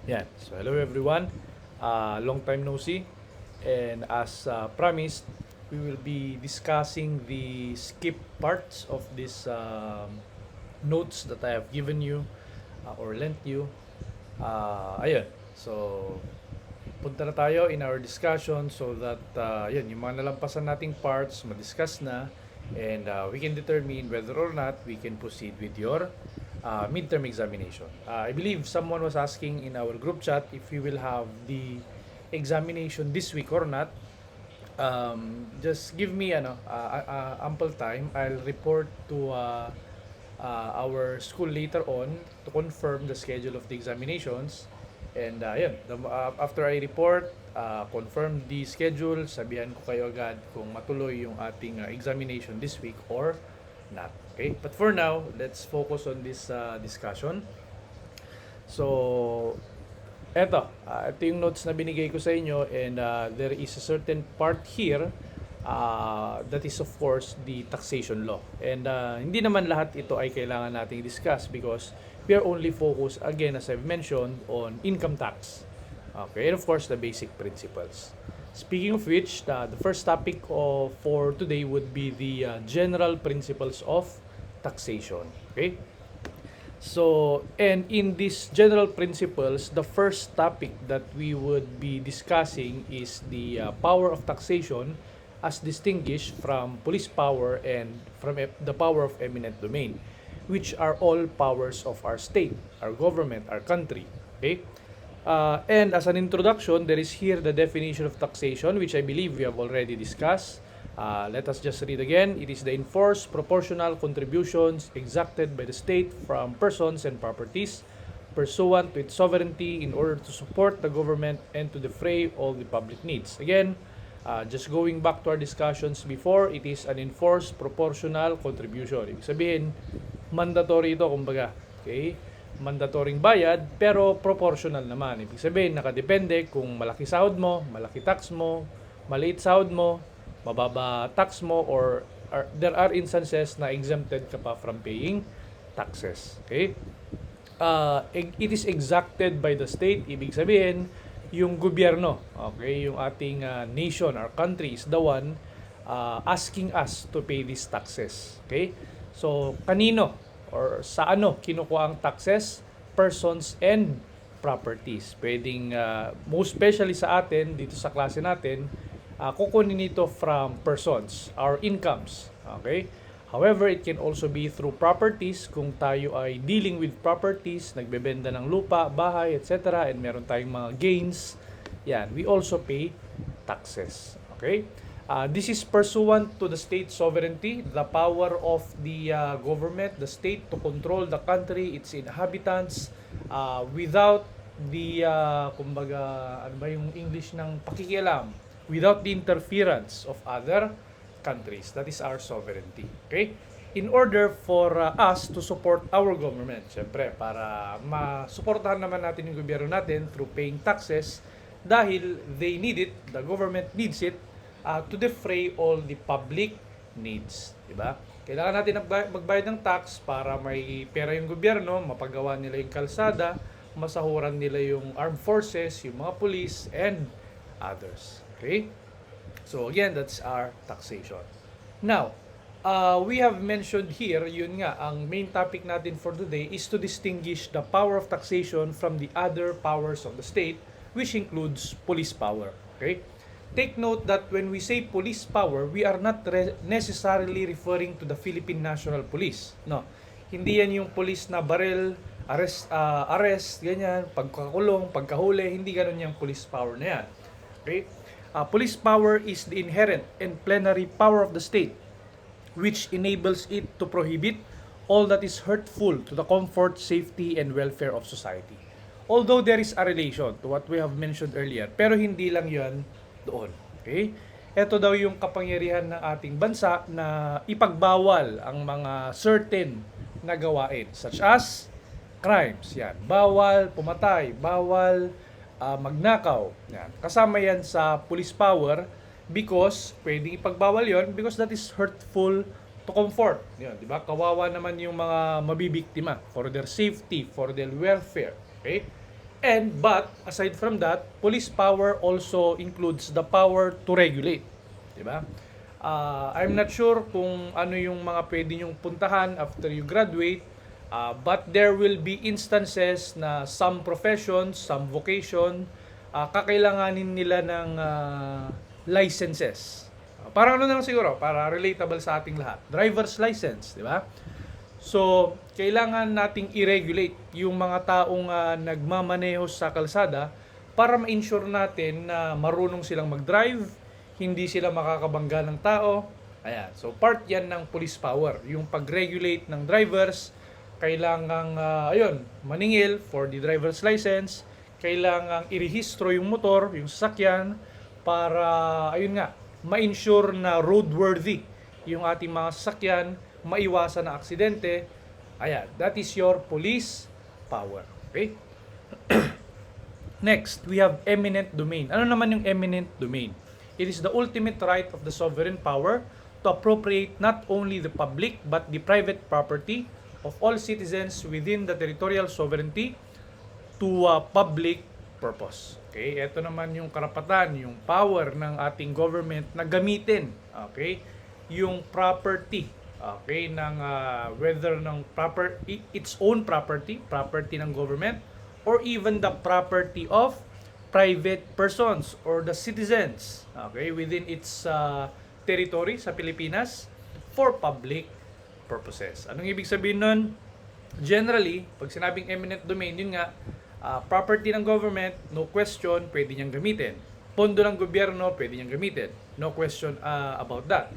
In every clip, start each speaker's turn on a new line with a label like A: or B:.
A: Yan. So, hello everyone. Long time no see. And as promised, we will be discussing the skip parts of this notes that I have given you or lent you. Ayun. So, punta na tayo in our discussion so that yun, yung mga nalampasan nating parts, madiscuss na and we can determine whether or not we can proceed with your midterm examination. I believe someone was asking in our group chat if we will have the examination this week or not. Just give me ample time. I'll report to our school later on to confirm the schedule of the examinations. And after I report, confirm the schedule, sabihan ko kayo agad kung matuloy yung ating examination this week or not. Okay? But for now, let's focus on this discussion. So, ito yung notes na binigay ko sa inyo and there is a certain part here that is of course the taxation law. And hindi naman lahat ito ay kailangan nating discuss because we are only focused, again, as I've mentioned, on income tax. Okay, and of course, the basic principles. Speaking of which, the first topic for today would be the general principles of taxation. Okay? So, and in these general principles, the first topic that we would be discussing is the power of taxation as distinguished from police power and from the power of eminent domain, which are all powers of our state, our government, our country. Okay? And as an introduction, there is here the definition of taxation, which I believe we have already discussed. Let us just read again. It is the enforced proportional contributions exacted by the state from persons and properties pursuant to its sovereignty in order to support the government and to defray all the public needs. Again, just going back to our discussions before, it is an enforced proportional contribution. Ibig sabihin, mandatory ito, kumbaga. Okay? Mandatoring bayad, pero proportional naman. Ibig sabihin, nakadepende kung malaki sahod mo, malaki tax mo, maliit sahod mo, mababa tax mo, or there are instances na exempted ka pa from paying taxes. Okay? It is exacted by the state. Ibig sabihin, yung gobyerno, okay, yung ating nation, our country is the one asking us to pay these taxes. Okay? So, kanino or sa ano kinukuha ang taxes? Persons and properties. Pwedeng, most especially sa atin, dito sa klase natin, kukunin nito from persons, our incomes. Okay? However, it can also be through properties kung tayo ay dealing with properties, nagbebenta ng lupa, bahay, etc. and meron tayong mga gains. Yan, we also pay taxes. Okay? This is pursuant to the state sovereignty, the power of the government, the state to control the country, its inhabitants, without the, kumbaga, ano ba yung English ng pakikialam? Without the interference of other countries. That is our sovereignty. Okay? In order for us to support our government, syempre, para masuportahan naman natin yung gobyerno natin through paying taxes, dahil they need it, the government needs it, to defray all the public needs. Diba? Kailangan natin magbayad ng tax para may pera yung gobyerno, mapagawa nila yung kalsada, masahuran nila yung armed forces, yung mga police, and others. Okay? So again, that's our taxation. Now, we have mentioned here, yun nga, ang main topic natin for today is to distinguish the power of taxation from the other powers of the state, which includes police power. Okay? Take note that when we say police power, we are not necessarily referring to the Philippine National Police. No. Hindi yan yung police na baril, arrest, ganyan, pagkakulong, pagkahuli, hindi ganun yung police power na yan. Okay? Police power is the inherent and plenary power of the state, which enables it to prohibit all that is hurtful to the comfort, safety, and welfare of society. Although there is a relation to what we have mentioned earlier, pero hindi lang yan doon. Okay? Ito daw yung kapangyarihan ng ating bansa na ipagbawal ang mga certain na gawain, such as crimes. Yan. Bawal pumatay, bawal magnakaw. Yan. Kasama yan sa police power because pwedeng ipagbawal yon because that is hurtful to comfort. Yan, di ba? Kawawa naman yung mga mabibiktima for their safety, for their welfare. Okay? But aside from that, police power also includes the power to regulate, 'di ba? I'm not sure kung ano yung mga pwede nyong puntahan after you graduate, but there will be instances na some professions, some vocation, kakailanganin nila ng licenses. Parang ano na lang siguro, para relatable sa ating lahat. Driver's license, di ba? So, kailangan nating i-regulate yung mga taong nagmamaneho sa kalsada para ma-ensure natin na marunong silang mag-drive, hindi sila makakabangga ng tao. Ayan. So, part yan ng police power. Yung pag-regulate ng drivers, kailangang, maningil for the driver's license, kailangang irehistro yung motor, yung sasakyan, para, ma-ensure na roadworthy yung ating mga sasakyan, maiwasan na aksidente. Ayan, that is your police power. Okay? Next, we have eminent domain. Ano naman yung eminent domain? It is the ultimate right of the sovereign power to appropriate not only the public but the private property of all citizens within the territorial sovereignty to a public purpose. Okay? Ito naman yung karapatan, yung power ng ating government na gamitin, okay, yung property, okay, ng whether ng its own property ng government, or even the property of private persons or the citizens, okay, within its territory sa Pilipinas for public purposes. Anong ibig sabihin nun? Generally, pag sinabing eminent domain, yun nga, property ng government, no question, pwede niyang gamitin. Pondo ng gobyerno, pwede niyang gamitin. No question about that.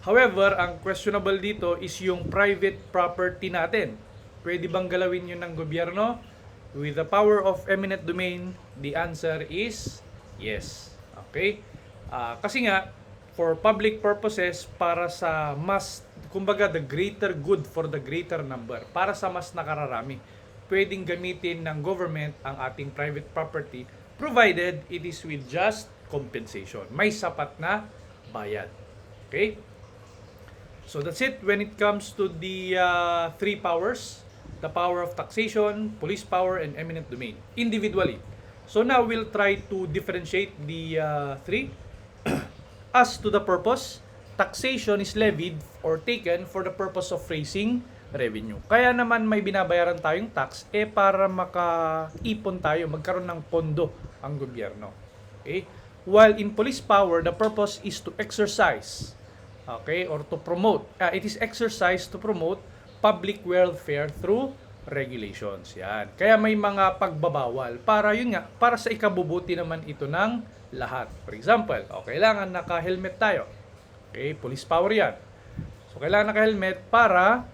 A: However, ang questionable dito is yung private property natin. Pwede bang galawin yun ng gobyerno? With the power of eminent domain, the answer is yes. Okay? Kasi nga, for public purposes, para sa mas, kumbaga, the greater good for the greater number, para sa mas nakararami, pwedeng gamitin ng government ang ating private property provided it is with just compensation. May sapat na bayad. Okay? So that's it when it comes to the three powers, the power of taxation, police power, and eminent domain, individually. So now we'll try to differentiate the three. As to the purpose, taxation is levied or taken for the purpose of raising revenue. Kaya naman may binabayaran tayong tax para makaipon tayo, magkaroon ng pondo ang gobyerno. Okay? While in police power, the purpose is to exercise, okay, or to promote. It is exercised to promote public welfare through regulations. Yan. Kaya may mga pagbabawal para yun nga, para sa ikabubuti naman ito ng lahat. For example, kailangan naka-helmet tayo. Okay, police power yan. So kailangan naka-helmet para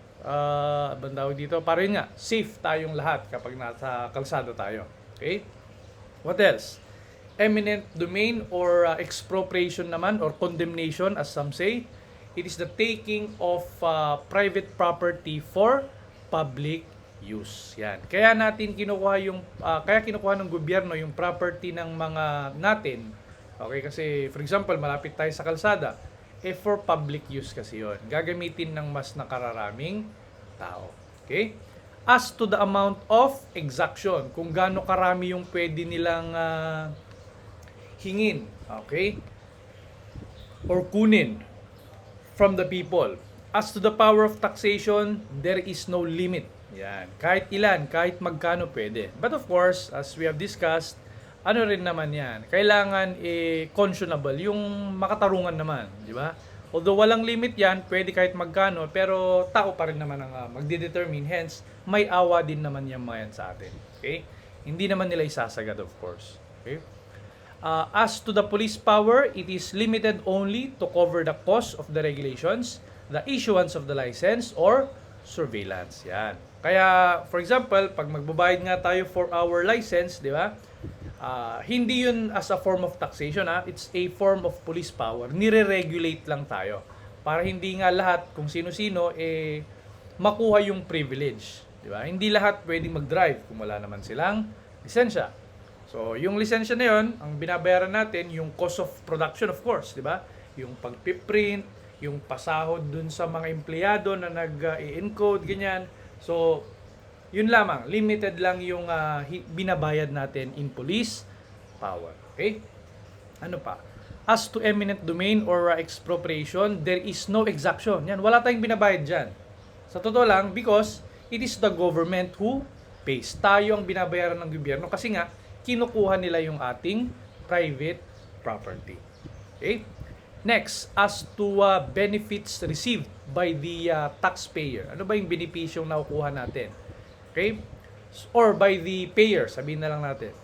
A: bandawag dito, para yun nga, safe tayong lahat kapag nasa kalsada tayo. Okay? What else? Eminent domain or expropriation naman or condemnation as some say. It is the taking of private property for public use. Yan. Kaya natin kinukuha kinukuha ng gobyerno yung property ng mga natin. Okay, kasi for example, malapit tayo sa kalsada, for public use kasi yon. Gagamitin ng mas nakararaming tao. Okay? As to the amount of exaction, kung gaano karami yung pwede nilang hingin, okay? Or kunin from the people. As to the power of taxation, there is no limit. Yan. Kahit ilan, kahit magkano pwede. But of course, as we have discussed, ano rin naman yan, kailangan conscionable, yung makatarungan naman, di ba? Although walang limit yan, pwede kahit magkano, pero tao pa rin naman ang magdedetermine, hence, may awa din naman yung mga yan sa atin. Okay? Hindi naman nila isasagad, of course. Okay? As to the police power, it is limited only to cover the cost of the regulations, the issuance of the license, or surveillance. Yan. Kaya, for example, pag magbabayad nga tayo for our license, di ba? Hindi yun as a form of taxation, it's a form of police power. Nire-regulate lang tayo para hindi nga lahat, kung sino-sino, makuha yung privilege. Di ba? Hindi lahat pwedeng mag-drive kung wala naman silang lisensya. So, yung lisensya na yun, ang binabayaran natin, yung cost of production, of course, di ba? Yung pag-print, yung pasahod dun sa mga empleyado na nag-encode, ganyan. So, Yun lamang, limited lang yung binabayad natin in police power. Okay? Ano pa? As to eminent domain or expropriation, there is no exaction. Yan, wala tayong binabayad dyan. Sa totoo lang, because it is the government who pays. Tayo ang binabayaran ng gobyerno kasi nga, kinukuha nila yung ating private property. Okay? Next, as to benefits received by the taxpayer. Ano ba yung benepisyong nakukuha natin? Okay? Or by the payer, sabihin na lang natin.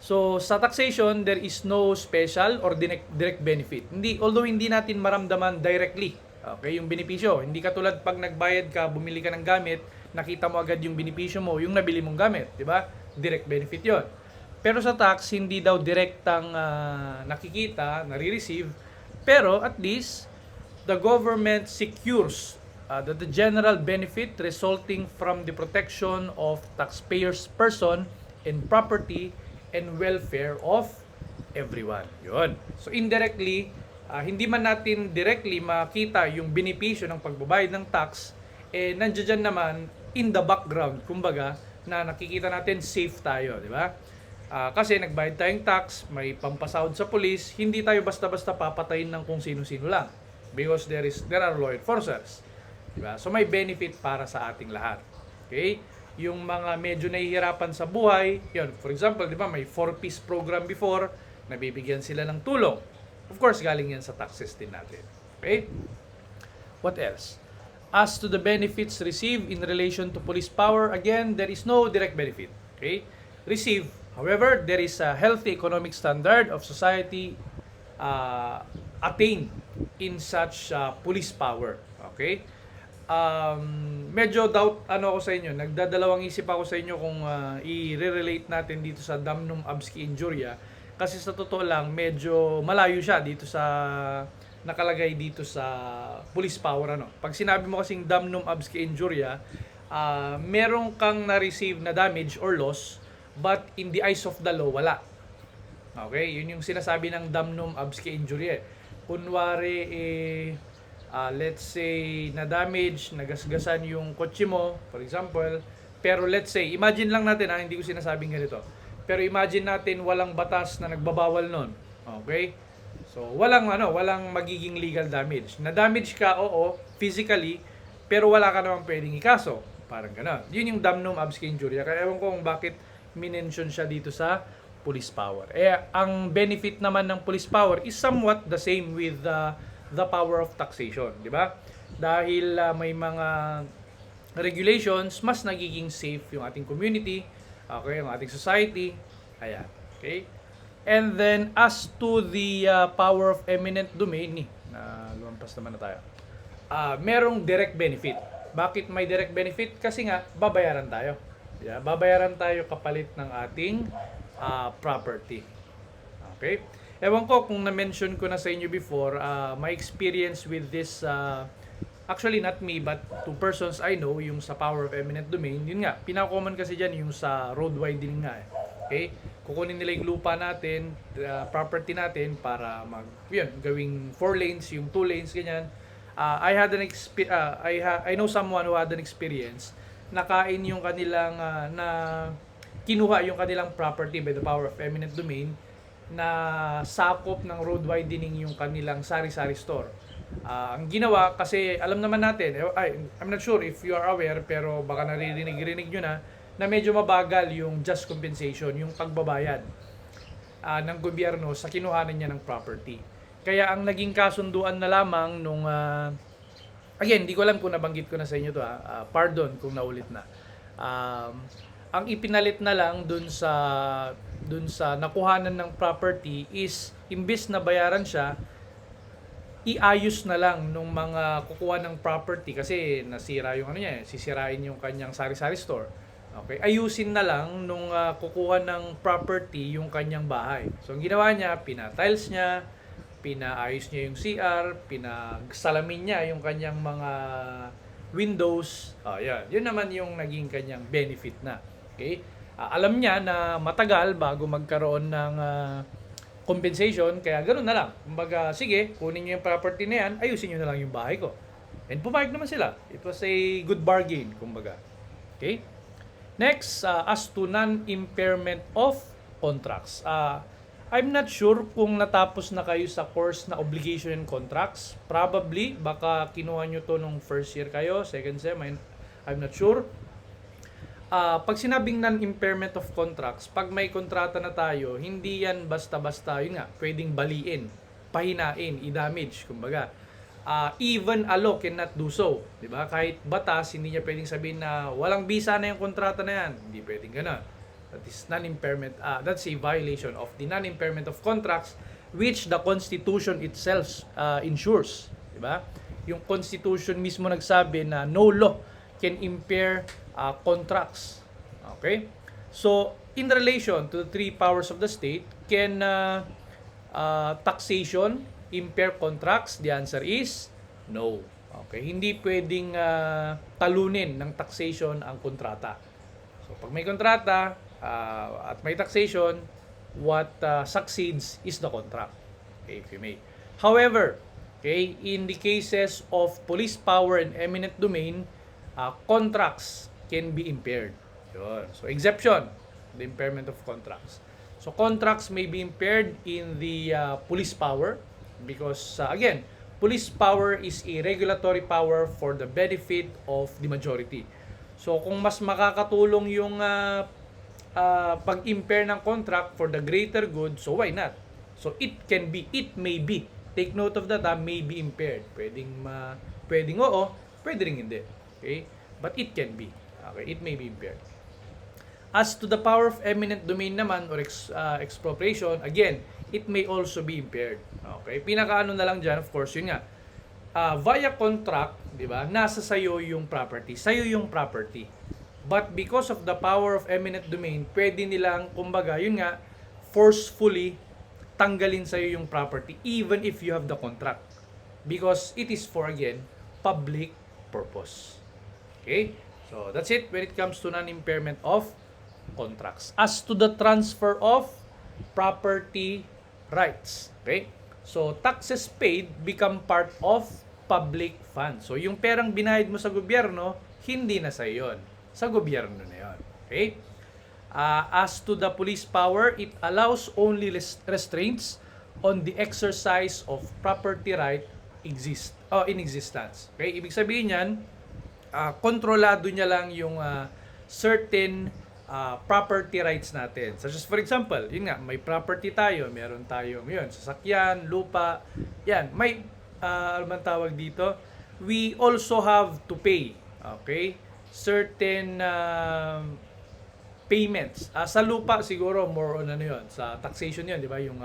A: So, sa taxation, there is no special or direct benefit. Although hindi natin maramdaman directly, okay, yung benepisyo. Hindi katulad pag nagbayad ka, bumili ka ng gamit, nakita mo agad yung benepisyo mo, yung nabili mong gamit, di ba? Direct benefit 'yon. Pero sa tax, hindi daw direktang nakikita, nare-receive, pero at least the government secures the general benefit resulting from the protection of taxpayers' person and property and welfare of everyone. Yun. So indirectly, hindi man natin directly makita yung benepisyo ng pagbabayad ng tax, nandiyan naman in the background, kumbaga, na nakikita natin safe tayo, di ba? Kasi nagbayad tayong tax, may pampasahod sa police, hindi tayo basta-basta papatayin ng kung sino-sino lang. Because there are law enforcers. Diba? So may benefit para sa ating lahat. Okay? Yung mga medyo nahihirapan sa buhay, yun, for example, di ba, may 4-piece program before, nabibigyan sila ng tulong. Of course, galing yan sa taxes din natin. Okay? What else? As to the benefits received in relation to police power, again, there is no direct benefit. Okay? Receive. However, there is a healthy economic standard of society attained in such police power. Okay? Medyo doubt ako sa inyo, nagdadalawang isip ako sa inyo kung i-relate natin dito sa damnum absci injuria, kasi sa totoo lang medyo malayo siya dito sa nakalagay dito sa police power. Pag sinabi mo kasing damnum absci injuria, merong kang na-receive na damage or loss, but in the eyes of the law, wala. Okay? Yun yung sinasabi ng damnum absci injuria. Kunwari, let's say, na-damage, nagasgasan yung kotse mo, for example. Pero let's say, imagine lang natin, hindi ko sinasabing ganito. Pero imagine natin walang batas na nagbabawal nun. Okay? So, walang magiging legal damage. Na-damage ka, oo, physically, pero wala ka naman pwedeng ikaso. Parang gano'n. Yun yung damnum absci injuria. Kaya ewan ko kung bakit minention siya dito sa police power. Ang benefit naman ng police power is somewhat the same with the power of taxation, di ba? Dahil may mga regulations, mas nagiging safe yung ating community, okay, yung ating society. Ayan, okay? And then, as to the power of eminent domain, lumampas naman na tayo. Merong direct benefit. Bakit may direct benefit? Kasi nga, babayaran tayo. Yeah, babayaran tayo kapalit ng ating property. Okay? Ewan ko kung na-mention ko na sa inyo before, my experience with this, actually not me, but two persons I know, yung sa power of eminent domain, yun nga, pinaka-common kasi dyan yung sa road widening nga. Okay? Kukunin nila yung lupa natin, property natin, para gawing 4 lanes, yung 2 lanes, ganyan. I know someone who had an experience, nakain yung kanilang, kinuha yung kanilang property by the power of eminent domain, na sakop ng road widening yung kanilang sari-sari store. Ang ginawa, kasi alam naman natin, I'm not sure if you are aware, pero baka naririnig nyo na medyo mabagal yung just compensation, yung pagbabayad ng gobyerno sa kinuhanan niya ng property. Kaya ang naging kasunduan na lamang nung, again, hindi ko alam kung nabanggit ko na sa inyo to, pardon kung naulit na. Ang ipinalit na lang dun sa nakuhanan ng property is, imbis na bayaran siya, iayos na lang nung mga kukuha ng property, kasi nasira yung sisirain yung kanyang sari-sari store. Okay, ayusin na lang nung kukuha ng property yung kanyang bahay. So ang ginawa niya, pina-tiles niya, pinaayos niya yung CR, pinagsalamin niya yung kanyang mga windows. Yun naman yung naging kanyang benefit na. Okay? Alam niya na matagal bago magkaroon ng compensation, kaya ganoon na lang. Kumbaga, sige, kunin niyo yung property na yan, ayusin niyo na lang yung bahay ko. And pumayag naman sila. It was a good bargain, kumbaga. Okay? Next, as to non-impairment of contracts. I'm not sure kung natapos na kayo sa course na obligation and contracts. Probably, baka kinuha nyo to nung first year kayo, second sem, I'm not sure. Pag sinabing non-impairment of contracts, pag may kontrata na tayo, hindi yan basta-basta, yun nga, pwedeng baliin, pahinain, i-damage, kumbaga. Even a law cannot do so, di ba? Kahit batas, hindi niya pwedeng sabihin na walang bisa na yung kontrata na yan. Hindi pwedeng gano'n. That is non-impairment. That's a violation of the non-impairment of contracts which the Constitution itself ensures, di ba? Yung Constitution mismo nagsabi na no law can impair contracts. Okay? So, in relation to the three powers of the state, can taxation impair contracts? The answer is no. Okay, hindi pwedeng talunin ng taxation ang kontrata. So pag may kontrata at may taxation, what succeeds is the contract. Okay, if you may. However, okay, in the cases of police power and eminent domain, contracts can be impaired. Yun. So exception, the impairment of contracts. So contracts may be impaired in the police power, because again, police power is a regulatory power for the benefit of the majority. So kung mas makakatulong yung pag-impair ng contract for the greater good, so why not? So it may be, take note of that, may be impaired. Pwedeng oo, pwede rin hindi. Okay? But it can be. Okay, it may be impaired. As to the power of eminent domain naman or expropriation, again, it may also be impaired. Okay? Pinakaano na lang dyan, of course, yun nga. Via contract, di ba, nasa sayo yung property. Sayo yung property. But because of the power of eminent domain, pwede nilang, kumbaga, yun nga, forcefully tanggalin sa'yo yung property even if you have the contract. Because it is for, again, public purpose. Okay? So, that's it when it comes to non-impairment of contracts. As to the transfer of property rights. Okay? So, taxes paid become part of public funds. So, yung perang binayad mo sa gobyerno, hindi na sa iyon. Sa gobyerno na yun. Okay? As to the police power, it allows only restraints on the exercise of property right in existence. Okay? Ibig sabihin yan, kontrolado niya lang yung certain property rights natin. Such as for example, yun nga, may property tayo, meron tayong yun, sasakyan, lupa, yan, may, ano man tawag dito, we also have to pay, okay, certain payments. Sa lupa siguro, more on ano yun, sa taxation yun, di ba, yung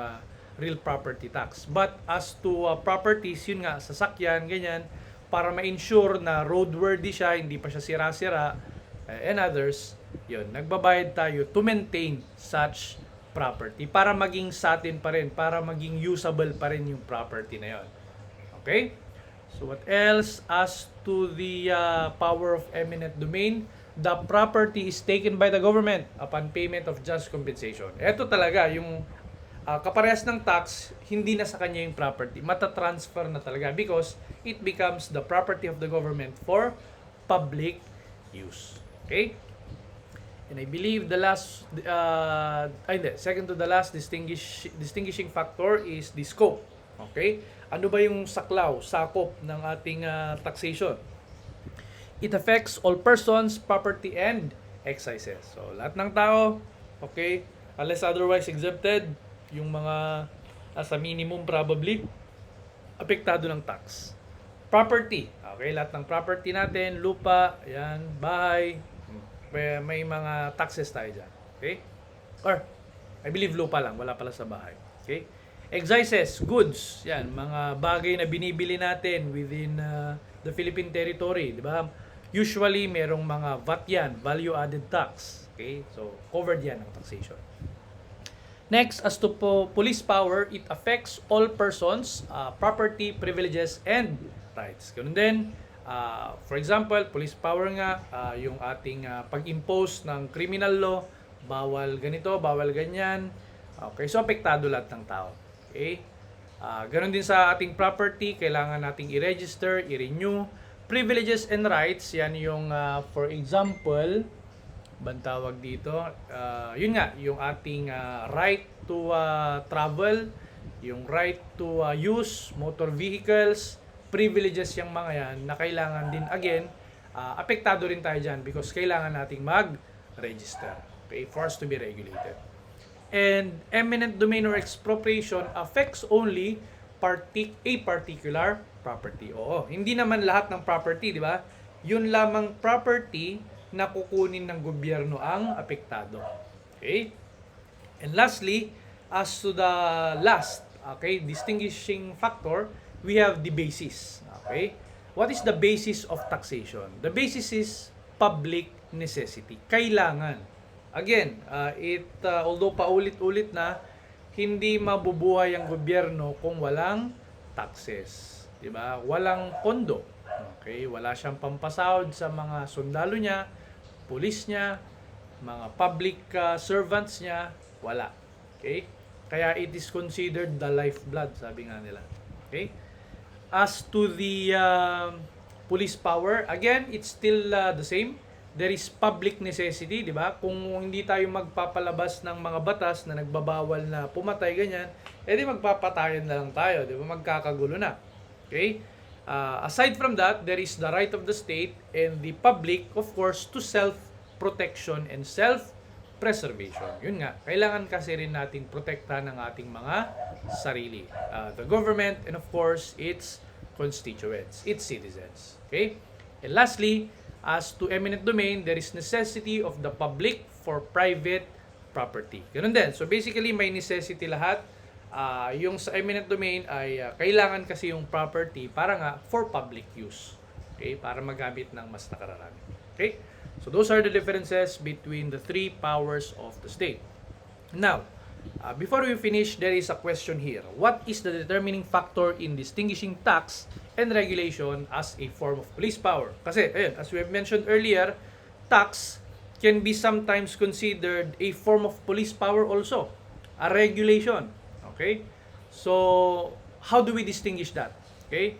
A: real property tax. But as to properties, yun nga, sasakyan, ganyan, para ma-ensure na roadworthy siya, hindi pa siya sira-sira, and others, yun, nagbabayad tayo to maintain such property para maging sa atin pa rin, para maging usable pa rin yung property na yun. Okay? So what else? As to the power of eminent domain, the property is taken by the government upon payment of just compensation. Ito talaga, yung kaparehas ng tax, hindi na sa kanya yung property. Matatransfer na talaga because it becomes the property of the government for public use. Okay? And I believe the last, second to the last distinguishing factor is the scope. Okay? Ano ba yung sakop ng ating taxation? It affects all persons, property, and excises. So, lahat ng tao, okay, unless otherwise exempted, yung mga sa minimum probably, apektado ng tax. Property, okay, lahat ng property natin, lupa, yan, bahay, may mga taxes tayo dyan. Okay? Or, I believe lupa lang, wala pala sa bahay. Okay? Excises, goods, yan, mga bagay na binibili natin within the Philippine territory, di ba? Usually, merong mga VAT yan, value added tax. Okay? So, covered yan ng taxation. Next, as to police power, it affects all persons, property, privileges, and rights. Ganun din, for example, police power nga, yung ating pag-impose ng criminal law, bawal ganito, bawal ganyan. Okay, so apektado lahat ng tao. Okay? Ganun din sa ating property, kailangan nating i-register, i-renew, Privileges and rights, yan yung for example, bantawag dito, yun nga, yung ating right to travel, yung right to use motor vehicles, privileges yung mga yan na kailangan din again, apektado rin tayo dyan because kailangan nating mag-register, okay, for us to be regulated. And eminent domain or expropriation affects only a particular property. Oo, hindi naman lahat ng property, di ba? Yun lamang property na kukunin ng gobyerno ang apektado. Okay? And lastly, as to the last, okay, distinguishing factor, we have the basis. Okay? What is the basis of taxation? The basis is public necessity. Kailangan. Again, although paulit-ulit na, hindi mabubuhay ang gobyerno kung walang taxes. Diba? Walang pondo. Okay? Wala siyang pampasahod sa mga sundalo niya, pulis niya, mga public servants niya. Wala. Okay? Kaya it is considered the lifeblood, sabi nga nila. Okay? As to the police power, again, it's still the same. There is public necessity, di ba? Kung hindi tayo magpapalabas ng mga batas na nagbabawal na pumatay, ganyan, edi magpapatayan na lang tayo, di ba? Magkakagulo na. Okay? Aside from that, there is the right of the state and the public, of course, to self-protection and self-preservation. Yun nga, kailangan kasi rin nating protektahan ng ating mga sarili. The government and, of course, its constituents, its citizens. Okay? And lastly, as to eminent domain, there is necessity of the public for private property. Ganun din. So basically, may necessity lahat. Yung sa eminent domain ay kailangan kasi yung property para nga for public use. Okay? Para magamit ng mas nakararami. Okay? So those are the differences between the three powers of the state. Now, before we finish, there is a question here. What is the determining factor in distinguishing tax and regulation as a form of police power? Kasi, ayun, as we have mentioned earlier, tax can be sometimes considered a form of police power also. A regulation. Okay? So, how do we distinguish that? Okay?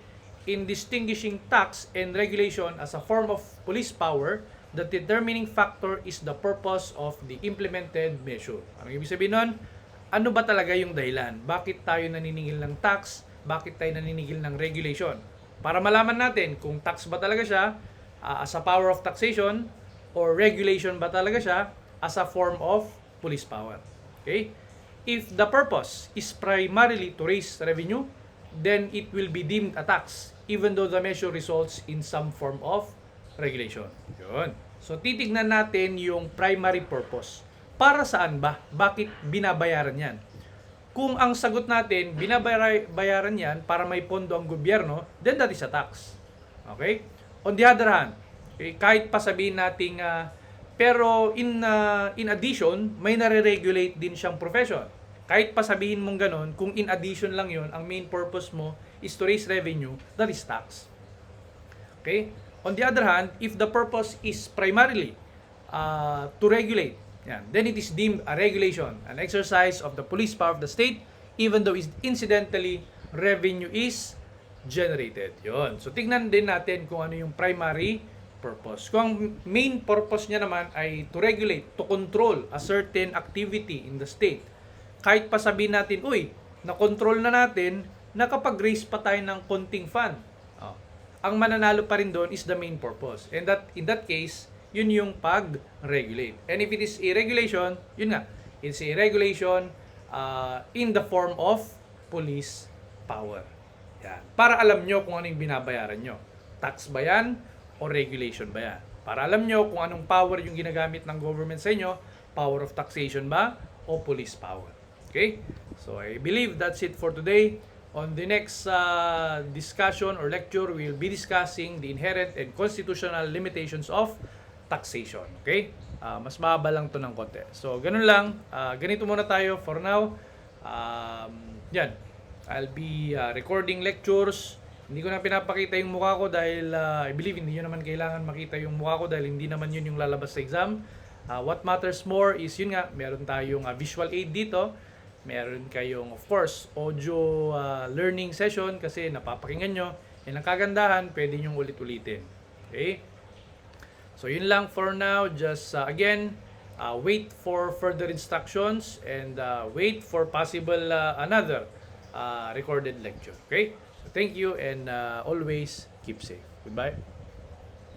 A: In distinguishing tax and regulation as a form of police power, the determining factor is the purpose of the implemented measure. Ano ibig sabihin nun? Ano ba talaga yung dahilan? Bakit tayo naniningil ng tax? Bakit tayo naniningil ng regulation? Para malaman natin kung tax ba talaga siya as a power of taxation or regulation ba talaga siya as a form of police power. Okay? If the purpose is primarily to raise revenue, then it will be deemed a tax even though the measure results in some form of regulation. Yun. So titignan natin yung primary purpose. Para saan ba? Bakit binabayaran yan? Kung ang sagot natin, binabayaran yan para may pondo ang gobyerno, then that is a tax. Okay? On the other hand, okay, kahit pa sabihin natin, pero in addition, may nare-regulate din siyang profession. Kahit pa sabihin mong ganun, kung in addition lang yun, ang main purpose mo is to raise revenue, that is tax. Okay? On the other hand, if the purpose is primarily to regulate, then it is deemed a regulation, an exercise of the police power of the state, even though incidentally, revenue is generated. Yun. So, tignan din natin kung ano yung primary purpose. Kung ang main purpose niya naman ay to regulate, to control a certain activity in the state, kahit pa sabihin natin, uy, na-control na natin, nakapag-raise pa tayo ng konting fund. Ang mananalo pa rin doon is the main purpose. And in that case, yun yung pag-regulate. And if it is a regulation, yun nga, it's a regulation in the form of police power. Yan. Para alam nyo kung ano yung binabayaran nyo. Tax ba yan o regulation ba yan? Para alam nyo kung anong power yung ginagamit ng government sa inyo, power of taxation ba o police power. Okay? So I believe that's it for today. On the next discussion or lecture, we will be discussing the inherent and constitutional limitations of taxation. Okay? Mas mahaba lang to ng konti. So, ganun lang. Ganito muna tayo for now. Yan. I'll be recording lectures. Hindi ko na pinapakita yung mukha ko dahil I believe hindi nyo naman kailangan makita yung mukha ko dahil hindi naman yun yung lalabas sa exam. What matters more is yun nga, meron tayong visual aid dito. Meron kayong, of course, audio learning session kasi napapakinggan nyo. And ang kagandahan, pwede nyong ulit-ulitin. Okay? So yun lang for now. Just again, wait for further instructions and wait for possible another recorded lecture. Okay? So thank you and always keep safe. Goodbye.